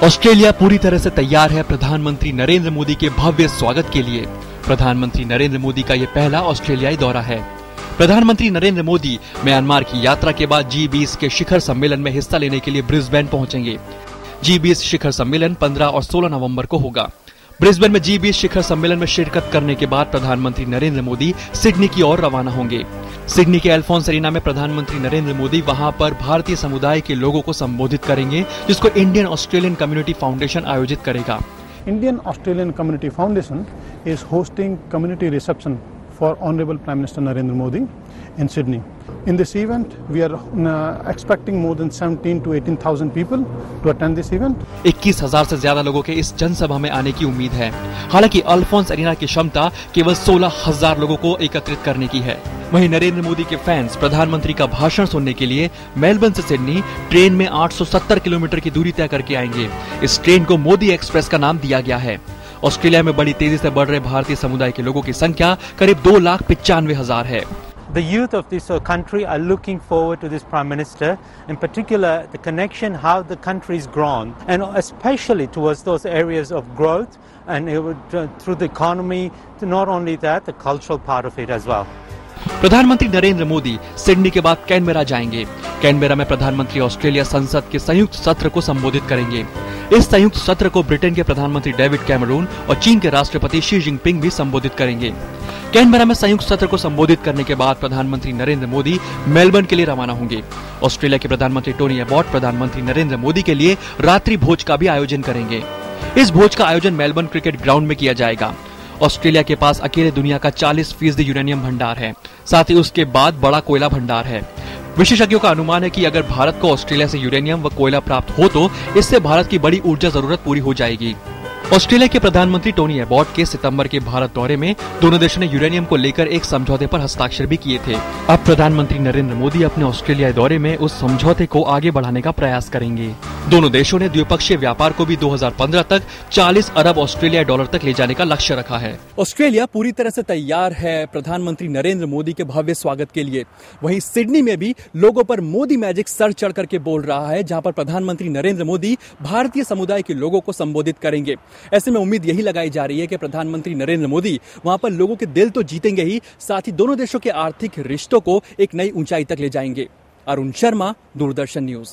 Australia पूरी तरह से तैयार है प्रधानमंत्री नरेंद्र मोदी के भव्य स्वागत के लिए। प्रधानमंत्री नरेंद्र मोदी का ये पहला ऑस्ट्रेलियाई दौरा है। प्रधानमंत्री नरेंद्र मोदी म्यांमार की यात्रा के बाद G20 के शिखर सम्मेलन में हिस्सा लेने के लिए ब्रिस्बेन पहुंचेंगे। G20 शिखर सम्मेलन 15 और 16 नवंबर को होगा। ब्रिस्बेन में G20 शिखर सम्मेलन में शिरकत करने के बाद प्रधानमंत्री नरेंद्र मोदी सिडनी की ओर रवाना होंगे। सिडनी के एल्फोंस एरिना में प्रधानमंत्री नरेंद्र मोदी वहां पर भारतीय समुदाय के लोगों को संबोधित करेंगे, जिसको इंडियन ऑस्ट्रेलियन कम्युनिटी फाउंडेशन आयोजित करेगा। Indian Australian Community Foundation is hosting community reception for Honorable Prime Minister Narendra Modi in Sydney. In this event, we are expecting more than 17 to 18,000 people to attend this event. 21,000 से ज्यादा लोगों के इस जनसभा में आने की उम्मीद है। हालांकि अल्फोंस एरिना की क्षमता केवल 16,000 लोगों को एकत्रित करने की है। वहीं नरेंद्र मोदी के फैंस प्रधानमंत्री का भाषण सुनने के लिए मेलबर्न से सिडनी ट्रेन में 870 किलोमीटर की दूरी तय करके आएंगे। इस ट्रेन को मोदी एक्सप्रेस का नाम दिया गया है। ऑस्ट्रेलिया में बड़ी तेजी से बढ़ रहे भारतीय समुदाय के लोगों की संख्या करीब 2,95,000 है। The youth of this country are looking forward to this Prime Minister, in particular the connection how the country's grown, and especially towards those areas of growth and through the economy, not only that, the cultural part of it as well. प्रधानमंत्री Narendra Modi Sydney के बाद Canberra जाएंगे। Canberra में प्रधानमंत्री Australia संसद के संयुक्त सत्र को संबोधित करेंगे। इस संयुक्त सत्र को ब्रिटेन के प्रधानमंत्री डेविड कैमरून और चीन के राष्ट्रपति शी जिनपिंग भी संबोधित करेंगे। कैनबेरा में संयुक्त सत्र को संबोधित करने के बाद प्रधानमंत्री नरेंद्र मोदी मेलबर्न के लिए रवाना होंगे। ऑस्ट्रेलिया के प्रधानमंत्री टोनी एबॉट प्रधानमंत्री नरेंद्र मोदी के लिए रात्रि भोज का भी आयोजन करेंगे। इस भोज का आयोजन मेलबर्न क्रिकेट ग्राउंड में किया जाएगा। ऑस्ट्रेलिया के पास अकेले दुनिया का 40% यूरेनियम भंडार है, साथ ही उसके बाद बड़ा कोयला भंडार है। विशेषज्ञों का अनुमान है कि अगर भारत को ऑस्ट्रेलिया से यूरेनियम व कोयला प्राप्त हो तो इससे भारत की बड़ी ऊर्जा जरूरत पूरी हो जाएगी। ऑस्ट्रेलिया के प्रधानमंत्री टोनी एबॉट के सितंबर के भारत दौरे में दोनों देशों ने यूरेनियम को लेकर एक समझौते पर हस्ताक्षर भी किए थे। अब प्रधानमंत्री नरेंद्र मोदी अपने ऑस्ट्रेलिया दौरे में उस समझौते को आगे बढ़ाने का प्रयास करेंगे। दोनों देशों ने द्विपक्षीय व्यापार को भी 2015 तक 40 अरब ऑस्ट्रेलियाई डॉलर तक ले जाने का लक्ष्य रखा है। ऑस्ट्रेलिया पूरी तरह से तैयार है प्रधानमंत्री नरेंद्र मोदी के भव्य स्वागत के लिए। वहीं सिडनी में भी लोगों पर मोदी मैजिक सर चढ़ करके बोल रहा है, जहां पर प्रधानमंत्री नरेंद्र मोदी भारतीय समुदाय के लोगों को संबोधित करेंगे। ऐसे में उम्मीद यही लगाई जा रही है कि प्रधानमंत्री नरेंद्र मोदी वहां पर लोगों के दिल तो जीतेंगे ही, साथ ही दोनों देशों के आर्थिक रिश्तों को एक नई ऊंचाई तक ले जाएंगे। अरुण शर्मा, दूरदर्शन न्यूज।